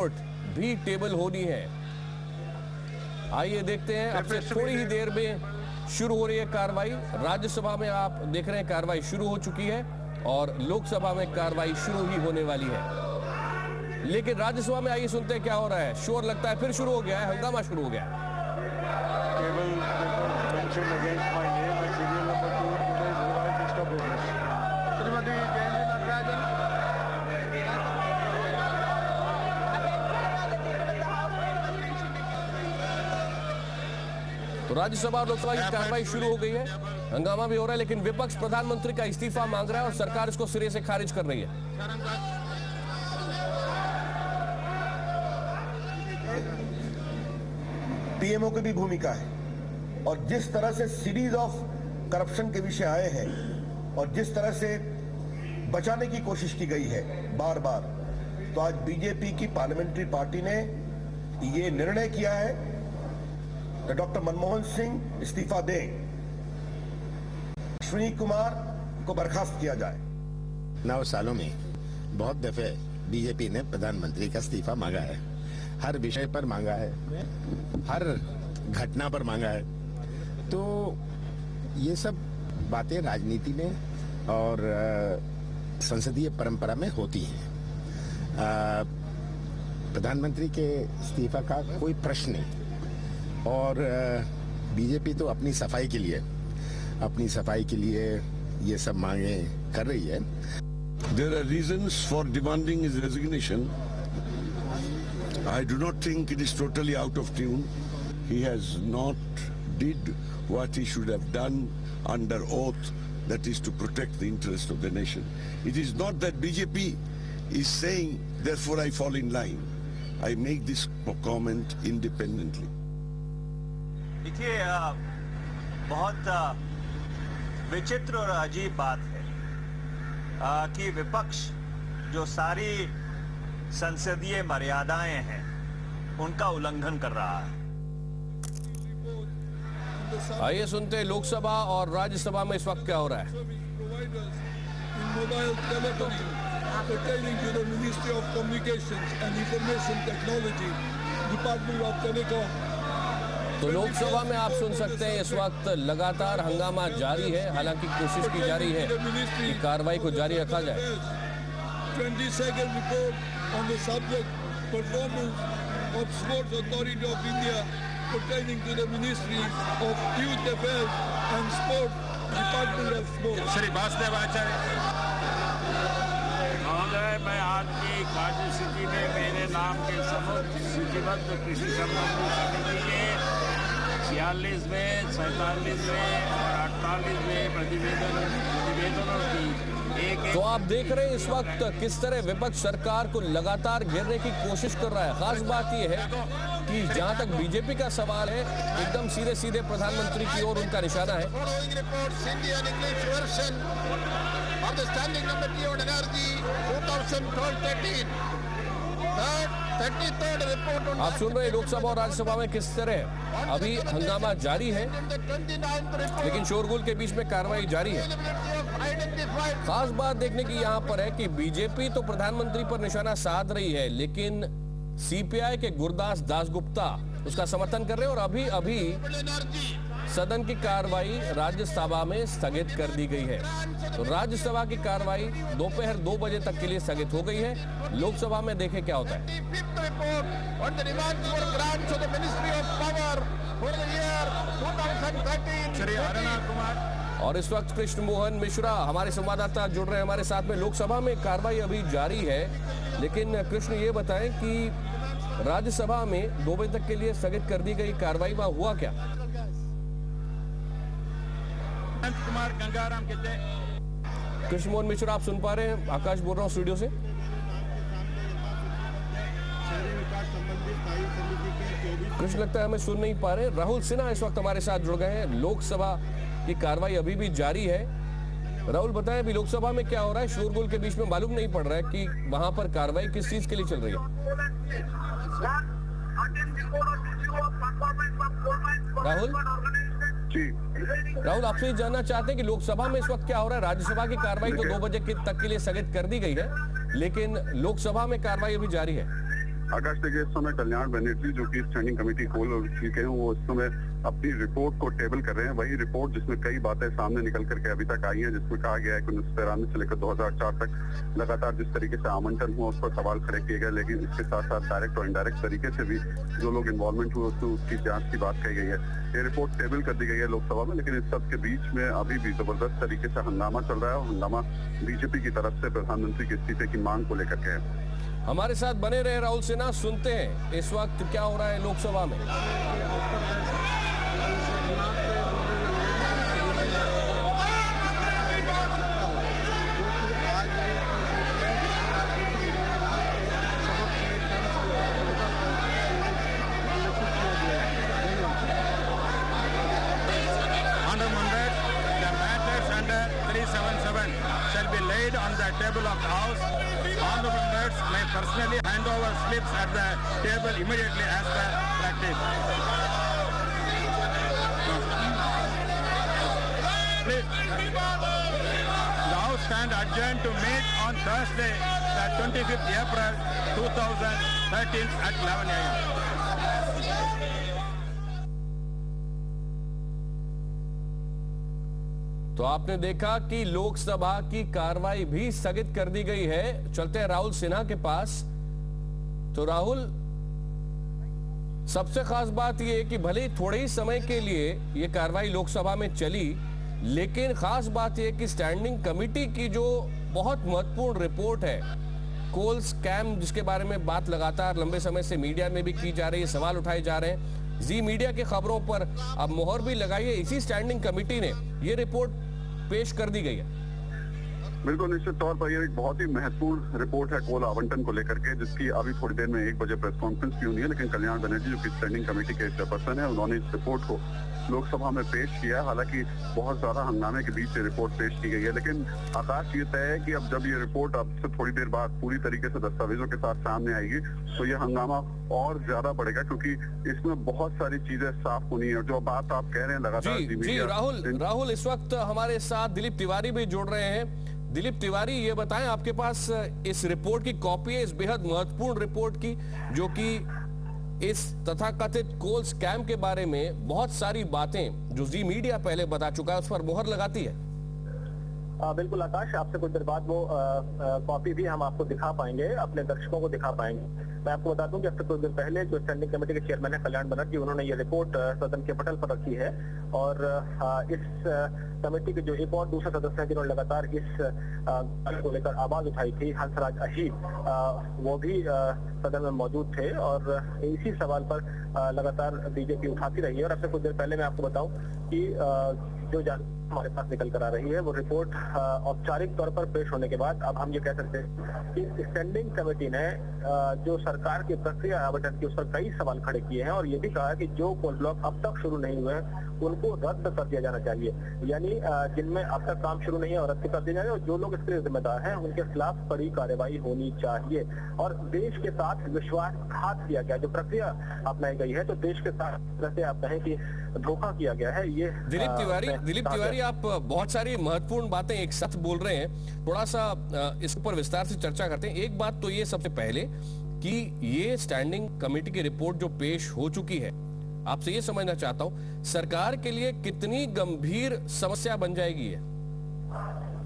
Report भी table होनी है। आइए देखते हैं, अब से थोड़ी ही देर में शुरू हो रही है कार्रवाई। राज्यसभा में आप देख रहे हैं कार्रवाई शुरू हो चुकी है और लोकसभा में कार्रवाई शुरू ही होने वाली है। लेकिन राज्यसभा में आइए सुनते हैं क्या हो रहा है। शोर लगता है फिर शुरू हो गया है, हंगामा शुरू हो गया है। तो राज्यसभा और लोकसभा की कार्रवाई शुरू हो गई है, हंगामा भी हो रहा है, लेकिन विपक्ष प्रधानमंत्री का इस्तीफा मांग रहा है और सरकार इसको सिरे से खारिज कर रही है। पीएमओ की भी भूमिका है और जिस तरह से सीरीज ऑफ करप्शन के विषय आए हैं और जिस तरह से बचाने की कोशिश की गई है बार बार, तो आज बीजेपी की पार्लियामेंट्री पार्टी ने ये निर्णय किया है कि डॉक्टर मनमोहन सिंह इस्तीफा दें, अश्विनी कुमार को बर्खास्त किया जाए। 9 सालों में बहुत दफे बीजेपी ने प्रधानमंत्री का इस्तीफा मांगा है, हर विषय पर मांगा है, हर घटना पर मांगा है। तो ये सब बातें राजनीति में और संसदीय परंपरा में होती हैं। प्रधानमंत्री के इस्तीफा का कोई प्रश्न नहीं और बीजेपी तो अपनी सफाई के लिए ये सब मांगे कर रही है। There are reasons for demanding his resignation. I do not think it is totally out of tune. He has not did what he should have done under oath, that is to protect the interest of the nation. It is not that BJP is saying, therefore I fall in line. I make this comment independently. देखिए, बहुत विचित्र और अजीब बात है कि विपक्ष जो सारी संसदीय मर्यादाएं हैं उनका उल्लंघन कर रहा है। आइए सुनते हैं लोकसभा और राज्यसभा में इस वक्त क्या हो रहा है। pertaining to the Ministry of Communications and Information Technology, Department of Telecom. तो लोकसभा में आप सुन सकते हैं इस वक्त लगातार हंगामा जारी है, हालांकि कोशिश की जा रही है कि कार्रवाई को जारी रखा जाए। 22nd report on the subject performance of Sports Authority of India pertaining to the Ministry of Youth Affairs and Sport, Department of Sport. Shri Vasudev आचार्य महोदय, मैं आज की कार्यसूची में मेरे नाम के समूह सूचीबद्ध कृषि संबंधी समिति के 46वें, 47वें और 48वें प्रतिवेदनों की एक। तो आप देख रहे हैं इस वक्त किस तरह विपक्ष सरकार को लगातार घेरने की कोशिश कर रहा है। खास बात यह है कि जहां तक बीजेपी का सवाल है, एकदम सीधे सीधे प्रधानमंत्री की ओर उनका निशाना है। आप सुन रहे हैं लोकसभा और राज्यसभा में किस तरह अभी हंगामा जारी है, लेकिन शोरगुल के बीच में कार्रवाई जारी है। खास बात देखने की यहां पर है कि बीजेपी तो प्रधानमंत्री पर निशाना साध रही है, लेकिन सीपीआई के गुरदास दासगुप्ता उसका समर्थन कर रहे हैं और अभी अभी सदन की कार्रवाई राज्यसभा में स्थगित कर दी गई है। तो राज्यसभा की कार्रवाई दोपहर 2 बजे तक के लिए स्थगित हो गई है। लोकसभा में देखें क्या होता है। और इस वक्त कृष्ण मोहन मिश्रा हमारे संवाददाता जुड़ रहे हैं हमारे साथ में। लोकसभा में कार्रवाई अभी जारी है, लेकिन कृष्ण ये बताएं कि राज्यसभा में 2 बजे तक के लिए स्थगित कर दी गई कार्रवाई, वहां हुआ क्या? कुमार गंगाराम कृष्ण मोहन मिश्रा आप सुन पा रहे हैं? आकाश बोल रहा हूं स्टूडियो से। कृष्ण लगता है हमें सुन नहीं पा रहे। राहुल सिन्हा इस वक्त हमारे साथ जुड़ गए हैं। लोकसभा की कार्रवाई अभी भी जारी है। राहुल बताएं अभी लोकसभा में क्या हो रहा है? शोरगुल के बीच में मालूम नहीं पड़ रहा है कि वहां पर कार्रवाई किस चीज के लिए चल रही है। राहुल आपसे ये जानना चाहते हैं कि लोकसभा में इस वक्त क्या हो रहा है? राज्यसभा की कार्रवाई तो 2 बजे तक के लिए स्थगित कर दी गई है, लेकिन लोकसभा में कार्रवाई अभी जारी है। आकाश देखिए, इस समय कल्याण बनर्जी जो कि स्टैंडिंग कमेटी खोल चुके हैं, वो इस समय अपनी रिपोर्ट को टेबल कर रहे हैं। वही रिपोर्ट जिसमें कई बातें सामने निकल करके अभी तक आई हैं, जिसमें कहा गया है कि 1993 से लेकर 2004 तक लगातार जिस तरीके से आवंटन हुआ उस पर सवाल खड़े किए गए, लेकिन इसके साथ साथ डायरेक्ट और इनडायरेक्ट तरीके से भी जो लोग इन्वॉल्वमेंट हुए उसकी जांच की बात कही गई है। ये रिपोर्ट टेबल कर दी गई है लोकसभा में, लेकिन इस सब के बीच में अभी भी जबरदस्त तरीके से हंगामा चल रहा है और हंगामा बीजेपी की तरफ से प्रधानमंत्री के इस्तीफे की मांग को लेकर के है। हमारे साथ बने रहे राहुल सिन्हा, सुनते हैं इस वक्त क्या हो रहा है लोकसभा में। shall be laid on the table of the House. Honorable members may personally hand over slips at the table immediately as per practice. Please. The House stand adjourned to meet on Thursday, the 25th April 2013 at 11 a.m. तो आपने देखा कि लोकसभा की कार्रवाई भी स्थगित कर दी गई है। चलते हैं राहुल सिन्हा के पास। तो राहुल, सबसे खास बात यह कि भले ही थोड़े ही समय के लिए यह कार्रवाई लोकसभा में चली, लेकिन खास बात यह कि स्टैंडिंग कमेटी की जो बहुत महत्वपूर्ण रिपोर्ट है, कोल स्कैम, जिसके बारे में बात लगातार लंबे समय से मीडिया में भी की जा रही है, सवाल उठाए जा रहे हैं, जी मीडिया की खबरों पर अब मोहर भी लगाई है। इसी स्टैंडिंग कमेटी ने ये रिपोर्ट पेश कर दी गई है। बिल्कुल निश्चित तौर पर यह एक बहुत ही महत्वपूर्ण रिपोर्ट है कोल आवंटन को लेकर के, जिसकी अभी थोड़ी देर में 1 बजे प्रेस कॉन्फ्रेंस भी होनी है। लेकिन कल्याण बनर्जी जो कि स्टैंडिंग कमेटी के चेयरपर्सन है, उन्होंने इस रिपोर्ट को लोकसभा में पेश किया है। हालांकि बहुत ज्यादा हंगामे के बीच ये रिपोर्ट पेश की गई है, लेकिन आकाश ये तय है कि अब जब ये रिपोर्ट अब से थोड़ी देर बाद पूरी तरीके से दस्तावेजों के साथ सामने आएगी तो ये हंगामा और ज्यादा बढ़ेगा, क्योंकि इसमें बहुत सारी चीजें साफ होनी है। जो बात आप कह रहे हैं लगातार जी राहुल, इस वक्त हमारे साथ दिलीप तिवारी भी जुड़ रहे हैं। दिलीप तिवारी, ये बताएं, आपके पास इस रिपोर्ट की कॉपी है, इस बेहद महत्वपूर्ण रिपोर्ट की, जो कि इस तथाकथित कोल स्कैम के बारे में बहुत सारी बातें जो जी मीडिया पहले बता चुका है उस पर मोहर लगाती है। बिल्कुल आकाश, आपसे कुछ देर बाद वो कॉपी भी हम आपको दिखा पाएंगे, अपने दर्शकों को दिखा पाएंगे। मैं आपको बता दूं कि अब से कुछ दिन पहले जो स्टैंडिंग कमेटी के चेयरमैन है कल्याण बनर्जी, उन्होंने ये रिपोर्ट सदन के पटल पर रखी है। और इस कमेटी के जो एक और दूसरे सदस्य हैं जिन्होंने लगातार इस को लेकर आवाज उठाई थी, हंसराज अहीर, वो भी सदन में मौजूद थे और इसी सवाल पर लगातार बीजेपी उठाती रही है। और अब से कुछ देर पहले मैं आपको बताऊं कि जो जानकारी हमारे पास निकल कर आ रही है, वो रिपोर्ट औपचारिक तौर पर पेश होने के बाद अब हम ये कह सकते हैं कि स्टैंडिंग कमेटी ने जो सरकार की प्रक्रिया आवंटन की उस पर कई सवाल खड़े किए हैं और ये भी कहा कि जो कोल ब्लॉक अब तक शुरू नहीं हुए हैं उनको रद्द कर दिया जाना चाहिए। यानी जिनमें अब तक काम शुरू नहीं है और रद्द कर दिया जाए, और जो लोग इसके लिए जिम्मेदार हैं उनके खिलाफ कड़ी कार्रवाई होनी चाहिए। और देश के साथ विश्वासघात किया गया, जो प्रक्रिया अपनाई गई है, तो देश के साथ जैसे आप कहें कि धोखा किया गया है। ये दिलीप तिवारी, आप बहुत सारी महत्वपूर्ण बातें एक साथ बोल रहे हैं, थोड़ा सा इस पर विस्तार से चर्चा करते हैं। एक बात तो ये सबसे पहले कि ये स्टैंडिंग कमेटी की रिपोर्ट जो पेश हो चुकी है, आपसे ये समझना चाहता हूं सरकार के लिए कितनी गंभीर समस्या बन जाएगी है?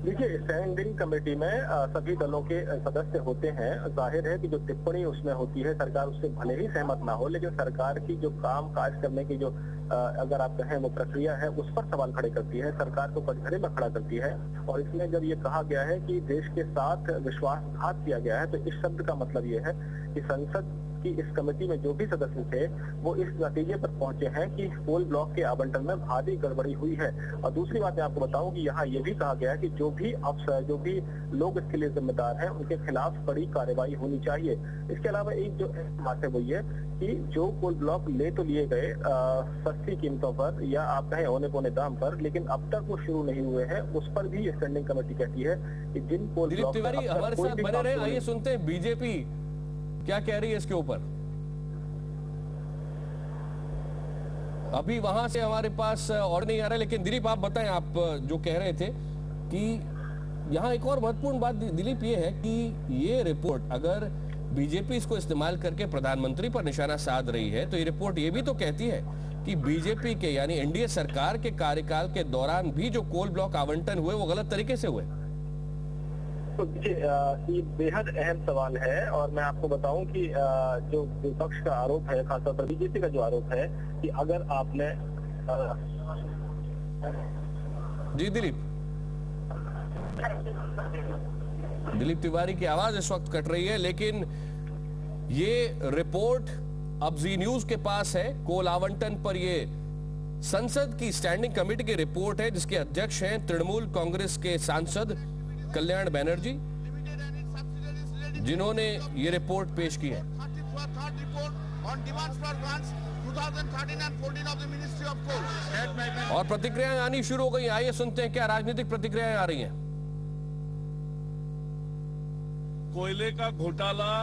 देखिए, स्टैंडिंग कमेटी में सभी दलों के सदस्य होते हैं। जाहिर है कि जो टिप्पणी उसमें होती है, सरकार उससे भले ही सहमत ना हो, लेकिन सरकार की जो काम काज करने की जो अगर आप कहें वो प्रक्रिया है, उस पर सवाल खड़े करती है, सरकार को कटघरे में खड़ा करती है। और इसमें जब ये कहा गया है कि देश के साथ विश्वासघात किया गया है, तो इस शब्द का मतलब ये है कि संसद की इस कमेटी में जो भी सदस्य थे वो इस नतीजे पर पहुंचे हैं कि कोल ब्लॉक के आवंटन में भारी गड़बड़ी हुई है। और दूसरी बात मैं आपको बताऊं कि यहाँ ये भी कहा गया है कि जो भी अफसर, जो भी लोग इसके लिए जिम्मेदार हैं, उनके खिलाफ कड़ी कार्रवाई होनी चाहिए। इसके अलावा एक जो बात है वो ये कि जो कोल ब्लॉक ले तो लिए गए सस्ती कीमतों पर या आप कहें औने पौने दाम पर, लेकिन अब तक वो शुरू नहीं हुए हैं, उस पर भी स्टैंडिंग कमेटी कहती है कि जिन कोल ब्लॉक हमारे साथ बने रहे। आइए सुनते हैं बीजेपी क्या कह रही है इसके ऊपर। अभी वहां से हमारे पास और नहीं आ रहा है, लेकिन दिलीप आप बताएं, आप जो कह रहे थे कि यहाँ एक और महत्वपूर्ण बात दिलीप ये है कि ये रिपोर्ट अगर बीजेपी इसको इस्तेमाल करके प्रधानमंत्री पर निशाना साध रही है, तो ये रिपोर्ट ये भी तो कहती है कि बीजेपी के यानी एनडीए सरकार के कार्यकाल के दौरान भी जो कोल ब्लॉक आवंटन हुए वो गलत तरीके से हुए। तो ये बेहद अहम सवाल है और मैं आपको बताऊं कि जो विपक्ष का आरोप है, खासतौर पर बीजेपी का जो आरोप है कि अगर आपने जी दिलीप तिवारी की आवाज इस वक्त कट रही है, लेकिन ये रिपोर्ट अब जी न्यूज के पास है। कोल आवंटन पर ये संसद की स्टैंडिंग कमेटी की रिपोर्ट है जिसके अध्यक्ष हैं तृणमूल कांग्रेस के सांसद कल्याण बनर्जी, जिन्होंने ये रिपोर्ट पेश की है। और प्रतिक्रियाएं आनी शुरू हो गई। आइए सुनते हैं क्या राजनीतिक प्रतिक्रियाएं आ रही हैं। कोयले का घोटाला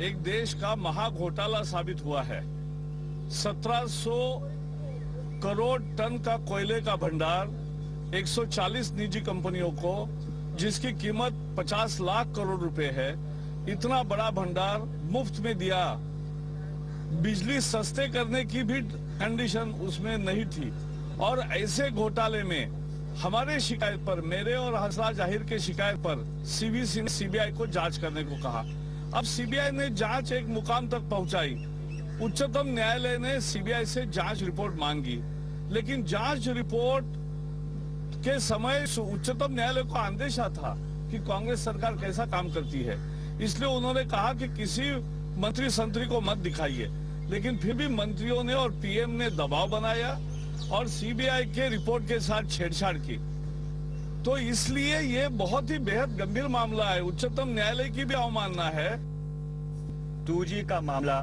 एक देश का महाघोटाला साबित हुआ है। 1700 करोड़ टन का कोयले का भंडार 140 निजी कंपनियों को, जिसकी कीमत 50 लाख करोड़ रुपए है, इतना बड़ा भंडार मुफ्त में दिया। बिजली सस्ते करने की भी कंडीशन उसमें नहीं थी। और ऐसे घोटाले में हमारे शिकायत पर, मेरे और हंसराज अहीर के शिकायत पर सीवीसी ने सीबीआई को जांच करने को कहा। अब सीबीआई ने जांच एक मुकाम तक पहुंचाई। उच्चतम न्यायालय ने सीबीआई से जांच रिपोर्ट मांगी, लेकिन जांच रिपोर्ट के समय उच्चतम न्यायालय को अंदेशा था कि कांग्रेस सरकार कैसा काम करती है, इसलिए उन्होंने कहा कि किसी मंत्री संतरी को मत दिखाइए। लेकिन फिर भी मंत्रियों ने और पीएम ने दबाव बनाया और सीबीआई के रिपोर्ट के साथ छेड़छाड़ की। तो इसलिए ये बहुत ही बेहद गंभीर मामला है। उच्चतम न्यायालय की भी अवमानना है। 2G का मामला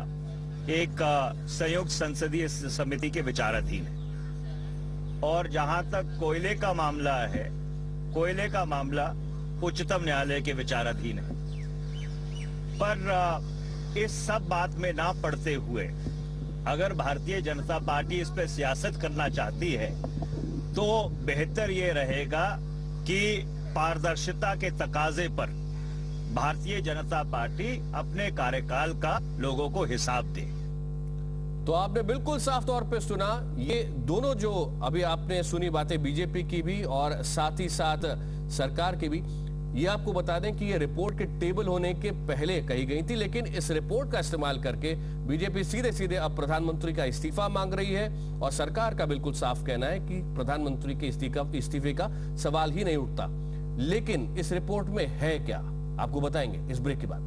एक संयुक्त संसदीय समिति के विचाराधीन है और जहां तक कोयले का मामला है, कोयले का मामला उच्चतम न्यायालय के विचाराधीन है। पर इस सब बात में ना पड़ते हुए अगर भारतीय जनता पार्टी इस पे सियासत करना चाहती है तो बेहतर ये रहेगा कि पारदर्शिता के तकाजे पर भारतीय जनता पार्टी अपने कार्यकाल का लोगों को हिसाब दे। तो आपने बिल्कुल साफ तौर पे सुना। ये दोनों जो अभी आपने सुनी बातें बीजेपी की भी और साथ ही साथ सरकार की भी, ये आपको बता दें कि ये रिपोर्ट के टेबल होने के पहले कही गई थी, लेकिन इस रिपोर्ट का इस्तेमाल करके बीजेपी सीधे सीधे अब प्रधानमंत्री का इस्तीफा मांग रही है और सरकार का बिल्कुल साफ कहना है कि प्रधानमंत्री के इस्तीफे का सवाल ही नहीं उठता। लेकिन इस रिपोर्ट में है क्या, आपको बताएंगे इस ब्रेक के बाद।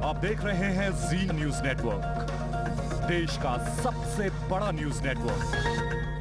आप देख रहे हैं जी न्यूज नेटवर्क, देश का सबसे बड़ा न्यूज नेटवर्क।